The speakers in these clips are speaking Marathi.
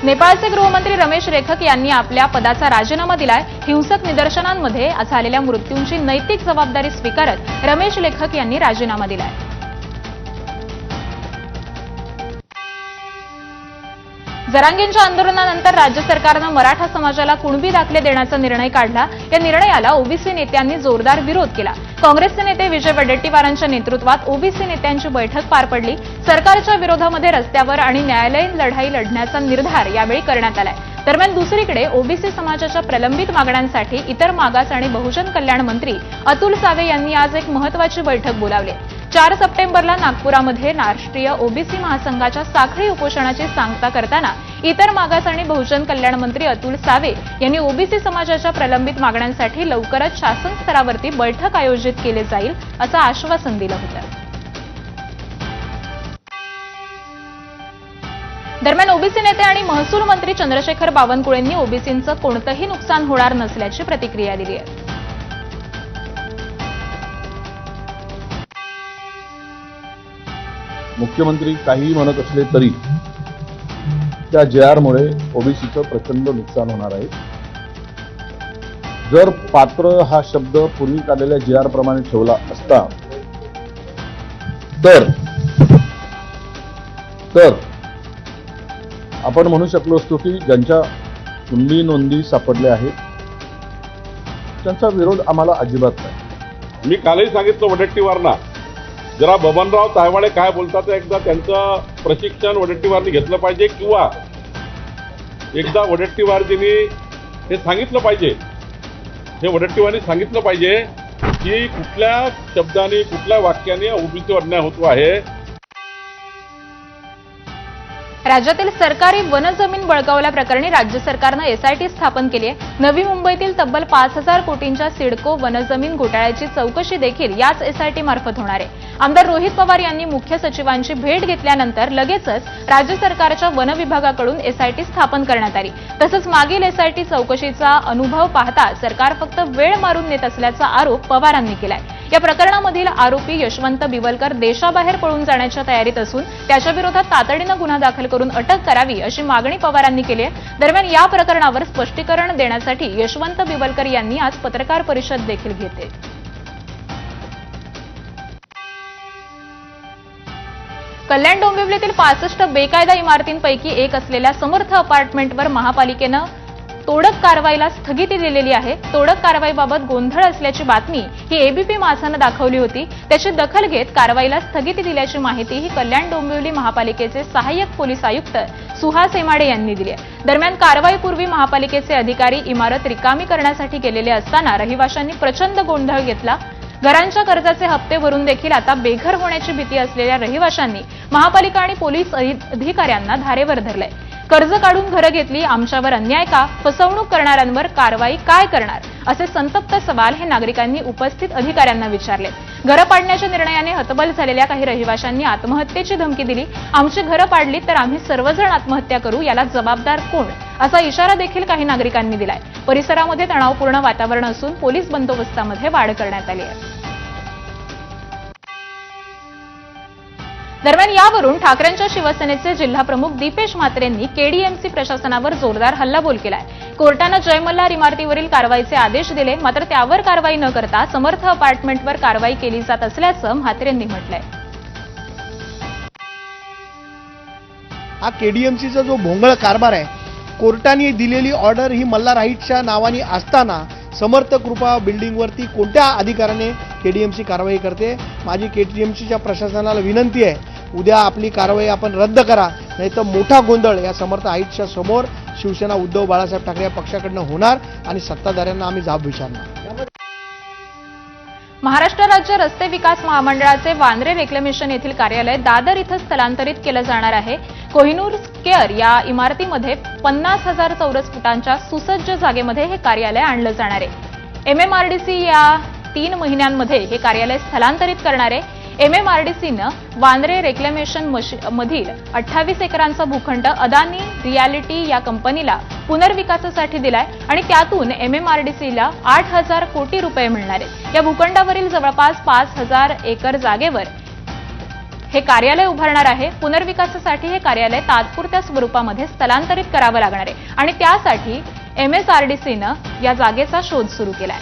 नेपाळचे गृहमंत्री रमेश रेखक यांनी आपल्या पदाचा राजीनामा दिलाय। हिंसक निदर्शनांमध्ये झालेल्या मृत्यूंची नैतिक जबाबदारी स्वीकारत रमेश रेखक यांनी राजीनामा दिलाय। जरांगेंच्या आंदोलनानंतर राज्य सरकारनं मराठा समाजाला कुणबी दाखले देण्याचा निर्णय काढला। या निर्णयाला ओबीसी नेत्यांनी जोरदार विरोध केला। काँग्रेसचे नेते विजय वडेट्टीवारांच्या नेतृत्वात ओबीसी नेत्यांची बैठक पार पडली। सरकारच्या विरोधामध्ये रस्त्यावर आणि न्यायालयीन लढाई लढण्याचा निर्धार यावेळी करण्यात आलाय। दरम्यान दुसरीकडे ओबीसी समाजाच्या प्रलंबित मागण्यांसाठी इतर मागास आणि बहुजन कल्याण मंत्री अतुल सावे यांनी आज एक महत्त्वाची बैठक बोलावली। 4 सप्टेंबरला नागपुरामध्ये राष्ट्रीय ओबीसी महासंघाच्या साखळी उपोषणाची सांगता करताना इतर मागास आणि बहुजन कल्याण मंत्री अतुल सावे यांनी ओबीसी समाजाच्या प्रलंबित मागण्यांसाठी लवकरच शासन स्तरावरती बैठक आयोजित केली जाईल असं आश्वासन दिलं होतं। दरम्यान ओबीसी नेते आणि महसूल मंत्री चंद्रशेखर बावनकुळेंनी ओबीसींचं कोणतंही नुकसान होणार नसल्याची प्रतिक्रिया दिली आहे। मुख्यमंत्री काही म्हणत असले तरी त्या जेआरमुळे ओबीसीचं प्रचंड नुकसान होणार आहे। जर पात्र हा शब्द पूर्वी काढलेल्या जेआर प्रमाणे ठेवला असता तर आपण म्हणू शकलो असतो की ज्यांच्या कुणबी नोंदी सापडल्या आहेत त्यांचा विरोध आम्हाला अजिबात नाही। मी कालही सांगितलं वडेट्टीवारना, जरा बबनराव तायवाडे काय बोलतात एकदा त्यांचं प्रशिक्षण वडेट्टीवारनी घेतलं पाहिजे किंवा एकदा वडेट्टीवारजींनी हे सांगितलं पाहिजे, हे वडेट्टीवारनी सांगितलं पाहिजे की कुठल्या शब्दाने कुठल्या वाक्याने ओबीसीवर अन्याय होतो आहे। राज्यातील सरकारी वनजमीन बळकावल्याप्रकरणी राज्य सरकारनं एसआयटी स्थापन केली आहे। नवी मुंबईतील तब्बल 5,000 कोटींच्या सिडको वनजमीन घोटाळ्याची चौकशी देखील याच एसआयटी मार्फत होणार आहे। आमदार रोहित पवार यांनी मुख्य सचिवांची भेट घेतल्यानंतर लगेचच राज्य सरकारच्या वन विभागाकडून एसआयटी स्थापन करण्यात आली। तसंच मागील एसआयटी चौकशीचा अनुभव पाहता सरकार फक्त वेळ मारून नेत असल्याचा आरोप पवारांनी केलाय। या प्रकरणामधील आरोपी यशवंत बिवलकर देशाबाहेर पळून जाण्याच्या तयारीत असून त्याच्या विरोधात तातडीनं गुन्हा दाखल करून अटक करावी अशी मागणी पवारांनी केली आहे। दरम्यान या प्रकरणावर स्पष्टीकरण देण्यासाठी यशवंत बिवलकर यांनी आज पत्रकार परिषद देखील घेतली। कल्याण डोंबिवलीतील 65 बेकायदा इमारतींपैकी एक असलेल्या समर्थ अपार्टमेंटवर महापालिकेनं तोडक कारवाईला स्थगिती दिलेली आहे। तोडक कारवाईबाबत गोंधळ असल्याची बातमी ही एबीपी माझानं दाखवली होती। त्याची दखल घेत कारवाईला स्थगिती दिल्याची माहिती ही कल्याण डोंबिवली महापालिकेचे सहाय्यक पोलीस आयुक्त सुहास एमाडे यांनी दिली आहे। दरम्यान कारवाईपूर्वी महापालिकेचे अधिकारी इमारत रिकामी करण्यासाठी गेलेले असताना रहिवाशांनी प्रचंड गोंधळ घेतला। घरांच्या कर्जाचे हप्ते भरून देखील आता बेघर होण्याची भीती असलेल्या रहिवाशांनी महापालिका आणि पोलीस अधिकाऱ्यांना धारेवर धरलंय। कर्ज काढून घरं घेतली, आमच्यावर अन्याय का? फसवणूक करणाऱ्यांवर कारवाई काय करणार? असे संतप्त सवाल हे नागरिकांनी उपस्थित अधिकाऱ्यांना विचारले। घरं पाडण्याच्या निर्णयाने हतबल झालेल्या काही रहिवाशांनी आत्महत्येची धमकी दिली। आमची घरं पाडली तर आम्ही सर्वजण आत्महत्या करू, याला जबाबदार कोण? असा इशारा देखील काही नागरिकांनी दिलाय। परिसरामध्ये तणावपूर्ण वातावरण असून पोलीस बंदोबस्तामध्ये वाढ करण्यात आली आहे। दरम्यान यावरून ठाकरेंच्या शिवसेनेचे जिल्हाप्रमुख दीपेश म्हात्रेंनी केडीएमसी प्रशासनावर जोरदार हल्लाबोल केलाय। कोर्टानं जय मल्हार इमारतीवरील कारवाईचे आदेश दिले, मात्र त्यावर कारवाई न करता समर्थ अपार्टमेंटवर कारवाई केली जात असल्याचं म्हात्रेंनी म्हटलंय। हा केडीएमसीचा जो भोंगळ कारभार आहे, कोर्टाने दिलेली ऑर्डर ही मल्हार हाईट्सच्या नावाने असताना समर्थ कृपा बिल्डिंगवरती कोणत्या अधिकाराने केडीएमसी कारवाई करते? माझी केडीएमसीच्या प्रशासनाला विनंती आहे, उद्या आपली कारवाई आपण रद्द करा, नाहीतर मोठा गोंधळ या समर्थ हाईट्सच्या समोर शिवसेना उद्धव बाळासाहेब ठाकरे या पक्षाकडनं होणार आणि सत्ताधाऱ्यांना आम्ही जाब विचारणार। महाराष्ट्र राज्य रस्ते विकास महामंडळाचे वांद्रे रेक्लेमेशन येथील कार्यालय दादर इथं स्थलांतरित केलं जाणार आहे। कोहिनूर स्क्वेअर या इमारतीमध्ये 50,000 चौरस फुटांच्या सुसज्ज जागेमध्ये हे कार्यालय आणलं जाणार आहे। एमएमआरडीसी या 3 महिन्यांमध्ये हे कार्यालय स्थलांतरित करणार आहे। एमएमआरडीसीनं वांद्रे रेक्लेमेशन मधील 28 एकरांचा भूखंड अदानी रियालिटी या कंपनीला पुनर्विकासासाठी दिलाय आणि त्यातून एमएमआरडीसीला 8,000 कोटी रुपये मिळणार आहेत। या भूखंडावरील जवळपास 5,000 एकर जागेवर हे कार्यालय उभारणार आहे. पुनर्विकासासाठी हे कार्यालय तात्पुरत्या स्वरूपामध्ये स्थलांतरित करावं लागणार आहे आणि त्यासाठी MSRDCनं या जागेचा शोध सुरू केलाय.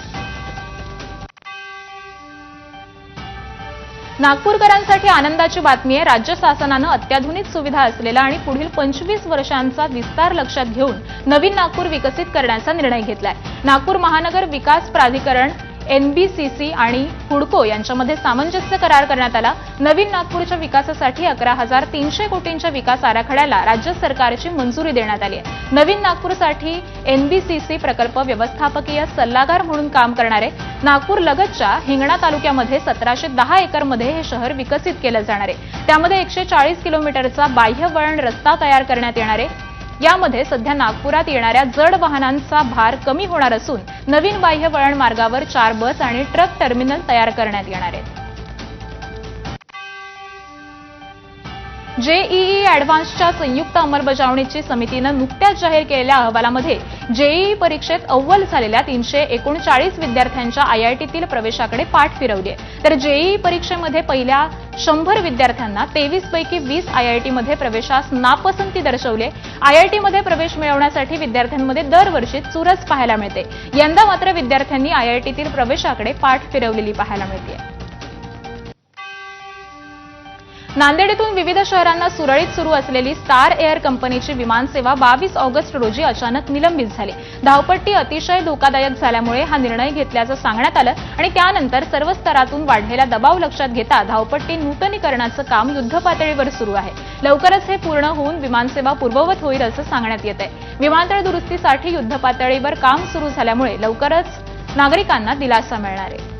नागपूरकरांसाठी आनंदाची बातमी आहे. राज्य शासनानं अत्याधुनिक सुविधा असलेला आणि पुढील 25 वर्षांचा विस्तार लक्षात घेऊन नवीन नागपूर विकसित करण्याचा निर्णय घेतलाय. नागपूर महानगर विकास प्राधिकरण NBCC आणि हुडको यांच्यामध्ये सामंजस्य करार करण्यात आला. नवीन नागपूरच्या विकासासाठी 11,300 कोटींच्या विकास आराखड्याला राज्य सरकारची मंजुरी देण्यात आली आहे. नवीन नागपूरसाठी NBCC प्रकल्प व्यवस्थापकीय सल्लागार म्हणून काम करणार आहे. नागपूर लगतच्या हिंगणा तालुक्यामध्ये 1710 एकरमध्ये हे शहर विकसित केलं जाणार आहे. त्यामध्ये 140 किलोमीटरचा बाह्य वळण रस्ता तयार करण्यात येणार आहे. यामध्ये सध्या नागपुरात येणाऱ्या जड वाहनांचा भार कमी होणार असून नवीन बाह्य वळण मार्गावर 4 बस आणि ट्रक टर्मिनल तयार करण्यात येणार आहेत. JEE ॲडव्हान्सच्या संयुक्त अंमलबजावणीची समितीनं नुकत्याच जाहीर केलेल्या अहवालामध्ये JEE परीक्षेत अव्वल झालेल्या 339 विद्यार्थ्यांच्या IITतील प्रवेशाकडे पाठ फिरवली आहे. तर JEE परीक्षेमध्ये पहिल्या 100 विद्यार्थ्यांना 23 पैकी 20 IITमध्ये प्रवेशास नापसंती दर्शवली. IITमध्ये प्रवेश मिळवण्यासाठी विद्यार्थ्यांमध्ये दरवर्षी चुरस पाहायला मिळते. यंदा मात्र विद्यार्थ्यांनी IITतील प्रवेशाकडे पाठ फिरवलेली पाहायला मिळते. नांदेड येथून विविध शहरांना सुरळीत सुरू असलेली स्टार एअर कंपनीची विमानसेवा 22 ऑगस्ट रोजी अचानक निलंबित झाली. धावपट्टी अतिशय धोकादायक झाल्यामुळे हा निर्णय घेतल्याचं सांगण्यात आलं आणि त्यानंतर सर्व स्तरातून वाढलेला दबाव लक्षात घेता धावपट्टी नूतनीकरणाचं काम युद्धपातळीवर सुरू आहे. लवकरच हे पूर्ण होऊन विमानसेवा पूर्ववत होईल असं सांगण्यात येत आहे. विमानतळ दुरुस्तीसाठी युद्धपातळीवर काम सुरू झाल्यामुळे लवकरच नागरिकांना दिलासा मिळणार आहे.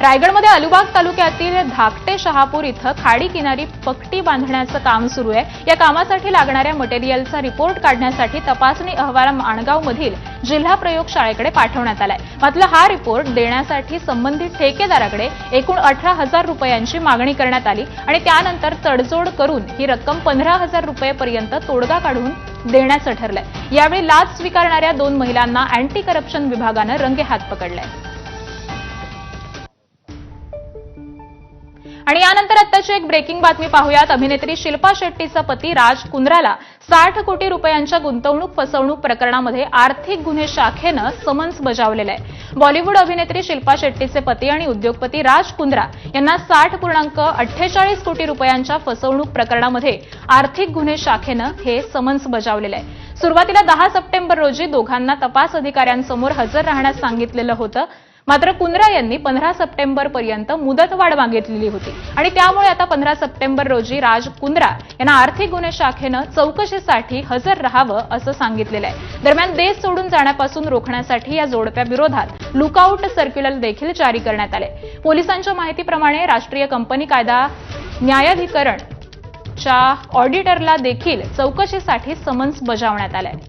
रायगडमध्ये अलिबाग तालुक्यातील धाकटे शहापूर इथं खाडी किनारी पट्टी बांधण्याचं काम सुरू आहे. या कामासाठी लागणाऱ्या मटेरियलचा रिपोर्ट काढण्यासाठी तपासणी अहवाल माणगावमधील जिल्हा प्रयोगशाळेकडे पाठवण्यात आलाय. मात्र हा रिपोर्ट देण्यासाठी संबंधित ठेकेदाराकडे एकूण 18,000 रुपयांची मागणी करण्यात आली आणि त्यानंतर तडजोड करून ही रक्कम 15,000 रुपयेपर्यंत तोडगा काढून देण्याचं ठरलंय. यावेळी लाच स्वीकारणाऱ्या 2 महिलांना अँटी करप्शन विभागानं रंगेहात पकडलंय. आणि यानंतर आत्ताची एक ब्रेकिंग बातमी पाहूयात. अभिनेत्री शिल्पा शेट्टीचा पती राज कुंद्राला 60 कोटी रुपयांच्या गुंतवणूक फसवणूक प्रकरणामध्ये आर्थिक गुन्हे शाखेनं समन्स बजावलेलं आहे. बॉलिवूड अभिनेत्री शिल्पा शेट्टीचे पती आणि उद्योगपती राज कुंद्रा यांना 60.48 कोटी रुपयांच्या फसवणूक प्रकरणामध्ये आर्थिक गुन्हे शाखेनं हे समन्स बजावलेलं आहे. सुरुवातीला 10 सप्टेंबर रोजी दोघांना तपास अधिकाऱ्यांसमोर हजर राहण्यास सांगितलेलं होतं. मात्र कुंद्रा यांनी 15 सप्टेंबरपर्यंत मुदतवाढ मागितलेली होती आणि त्यामुळे आता 15 सप्टेंबर रोजी राज कुंद्रा यांना आर्थिक गुन्हे शाखेनं चौकशीसाठी हजर राहावं असं सांगितलेलं आहे. दरम्यान देश सोडून जाण्यापासून रोखण्यासाठी या जोडप्याविरोधात लुकआउट सर्क्युलर देखील जारी करण्यात आले. पोलिसांच्या माहितीप्रमाणे राष्ट्रीय कंपनी कायदा न्यायाधिकरणच्या ऑडिटरला देखील चौकशीसाठी समन्स बजावण्यात आलंय.